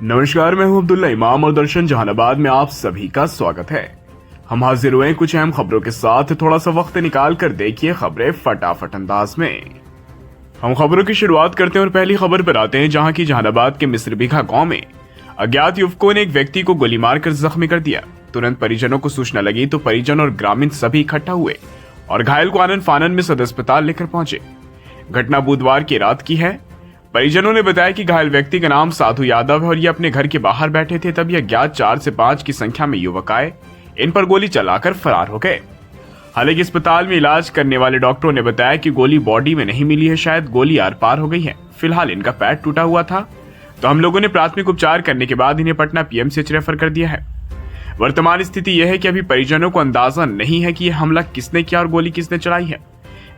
नमस्कार, मैं हूं अब्दुल्ला इमाम और दर्शन जहानाबाद में आप सभी का स्वागत है। हम हाजिर हुए कुछ अहम खबरों के साथ। थोड़ा सा वक्त निकाल कर देखिए खबरें फटाफट अंदाज में। हम खबरों की शुरुआत करते हैं और पहली खबर पर आते हैं, जहां की जहानाबाद के मिस्रबिघा गांव में अज्ञात युवकों ने एक व्यक्ति को गोली मारकर जख्मी कर दिया। तुरंत परिजनों को सूचना लगी तो परिजन और ग्रामीण सभी इकट्ठा हुए और घायल को आनन फानन में सदर अस्पताल लेकर पहुंचे। घटना बुधवार की रात की है। परिजनों ने बताया कि घायल व्यक्ति का नाम साधु यादव है और ये अपने घर के बाहर बैठे थे, तब यह अज्ञात 4 से 5 की संख्या में युवक आए, इन पर गोली चलाकर फरार हो गए। हालांकि अस्पताल में इलाज करने वाले डॉक्टरों ने बताया कि गोली बॉडी में नहीं मिली है, शायद गोली आर पार हो गई है। फिलहाल इनका पैर टूटा हुआ था, तो हम लोगों ने प्राथमिक उपचार करने के बाद इन्हें पटना पीएमसीएच रेफर कर दिया है। वर्तमान स्थिति यह है कि अभी परिजनों को अंदाजा नहीं है कि यह हमला किसने किया और गोली किसने चलाई है।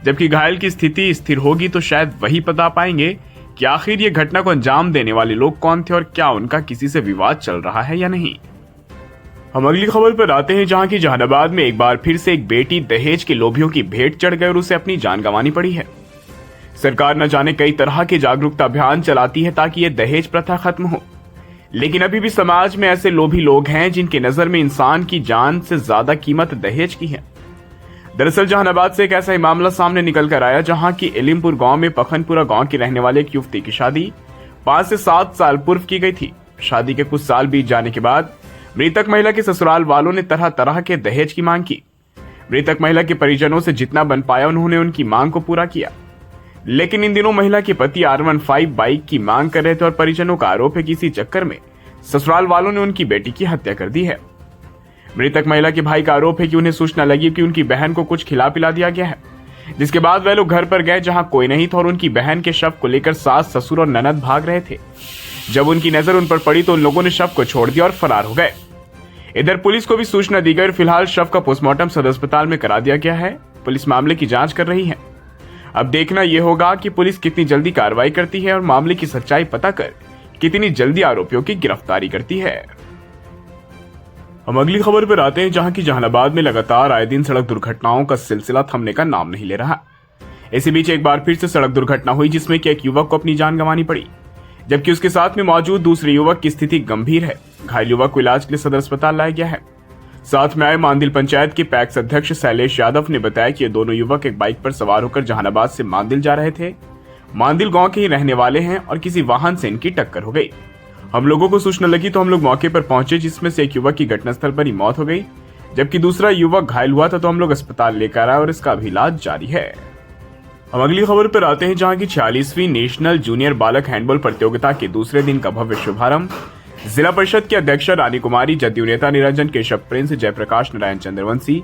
जबकि घायल की स्थिति स्थिर होगी तो शायद वही बता पाएंगे कि आखिर ये घटना को अंजाम देने वाले लोग कौन थे और क्या उनका किसी से विवाद चल रहा है या नहीं। हम अगली खबर पर आते हैं, जहां की जहानाबाद में एक बार फिर से एक बेटी दहेज के लोभियों की भेंट चढ़ गई और उसे अपनी जान गंवानी पड़ी है। सरकार न जाने कई तरह के जागरूकता अभियान चलाती है ताकि ये दहेज प्रथा खत्म हो, लेकिन अभी भी समाज में ऐसे लोभी लोग हैं जिनकी नजर में इंसान की जान से ज्यादा कीमत दहेज की है। दरअसल जहानाबाद से एक ऐसा ही मामला सामने निकल कर आया, जहां की इलिमपुर गांव में पखनपुरा गांव की रहने वाले एक युवती की शादी 5 से 7 साल पूर्व की गई थी। शादी के कुछ साल बीत जाने के बाद मृतक महिला के ससुराल वालों ने तरह तरह के दहेज की मांग की। मृतक महिला के परिजनों से जितना बन पाया उन्होंने उनकी मांग को पूरा किया, लेकिन इन दिनों महिला के पति R15 बाइक की मांग कर रहे थे और परिजनों का आरोप है कि इसी चक्कर में ससुराल वालों ने उनकी बेटी की हत्या कर दी है। मृतक महिला के भाई का आरोप है कि उन्हें सूचना लगी कि उनकी बहन को कुछ खिला पिला दिया गया है, जिसके बाद वह लोग घर पर गए जहां कोई नहीं था और उनकी बहन के शव को लेकर सास, ससुर और ननद भाग रहे थे। जब उनकी नजर उन पर पड़ी तो उन लोगों ने शव को छोड़ दिया और फरार हो गए। इधर पुलिस को भी सूचना दी गई और फिलहाल शव का पोस्टमार्टम सदर अस्पताल में करा दिया गया है। पुलिस मामले की जांच कर रही है। अब देखना यह होगा कि पुलिस कितनी जल्दी कार्रवाई करती है और मामले की सच्चाई पता कर कितनी जल्दी आरोपियों की गिरफ्तारी करती है। हम अगली खबर पर आते हैं, जहां की जहानाबाद में लगातार आए दिन सड़क दुर्घटनाओं का सिलसिला थमने का नाम नहीं ले रहा। इसी बीच एक बार फिर से सड़क दुर्घटना हुई, जिसमें कि एक युवक को अपनी जान गंवानी पड़ी, जबकि उसके साथ में मौजूद दूसरे युवक की स्थिति गंभीर है। घायल युवक को इलाज के लिए सदर अस्पताल लाया गया है। साथ में आए मांदिल पंचायत के पैक्स अध्यक्ष शैलेश यादव ने बताया कि ये दोनों युवक एक बाइक पर सवार होकर जहानाबाद से मांदिल जा रहे थे। मांदिल गांव के ही रहने वाले हैं और किसी वाहन से इनकी टक्कर हो गई। हम लोगों को सूचना लगी तो हम लोग मौके पर पहुंचे, जिसमें से एक युवक की घटनास्थल पर ही मौत हो गई, जबकि दूसरा युवक घायल हुआ था, तो हम लोग अस्पताल लेकर आए और इसका अभी इलाज जारी है। हम अगली खबर पर आते हैं, जहां की 46वीं नेशनल जूनियर बालक हैंडबॉल प्रतियोगिता के दूसरे दिन का भव्य शुभारंभ जिला परिषद की अध्यक्षा रानी कुमारी, जदयू नेता निरंजन केशव प्रिंस, जयप्रकाश नारायण चंद्रवंशी,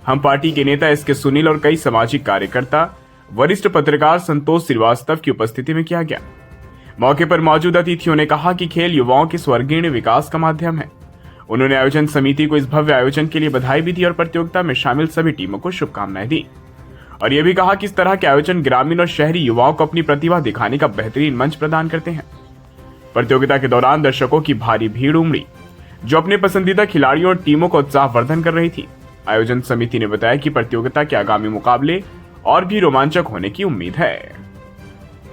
हम पार्टी के नेता SK सुनील और कई सामाजिक कार्यकर्ता, वरिष्ठ पत्रकार संतोष श्रीवास्तव की उपस्थिति में किया गया। मौके पर मौजूद अतिथियों ने कहा कि खेल युवाओं के स्वर्गीय विकास का माध्यम है। उन्होंने आयोजन समिति को इस भव्य आयोजन के लिए बधाई भी दी और प्रतियोगिता में शामिल सभी टीमों को शुभकामनाएं दी और यह भी कहा कि इस तरह के आयोजन ग्रामीण और शहरी युवाओं को अपनी प्रतिभा दिखाने का बेहतरीन मंच प्रदान करते हैं। प्रतियोगिता के दौरान दर्शकों की भारी भीड़ उमड़ी, जो अपने पसंदीदा खिलाड़ियों और टीमों को उत्साहवर्धन कर रही थी। आयोजन समिति ने बताया कि प्रतियोगिता के आगामी मुकाबले और भी रोमांचक होने की उम्मीद है।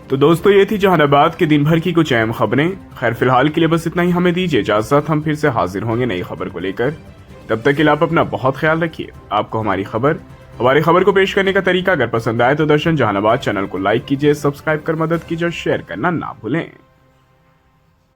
तो दोस्तों, ये थी जहानाबाद के दिन भर की कुछ अहम खबरें। खैर फिलहाल के लिए बस इतना ही। हमें दीजिए इजाजत, हम फिर से हाजिर होंगे नई खबर को लेकर। तब तक के लिए आप अपना बहुत ख्याल रखिए। आपको हमारी खबर को पेश करने का तरीका अगर पसंद आए तो दर्शन जहानाबाद चैनल को लाइक कीजिए, सब्सक्राइब कर मदद कीजिए और शेयर करना ना भूलें।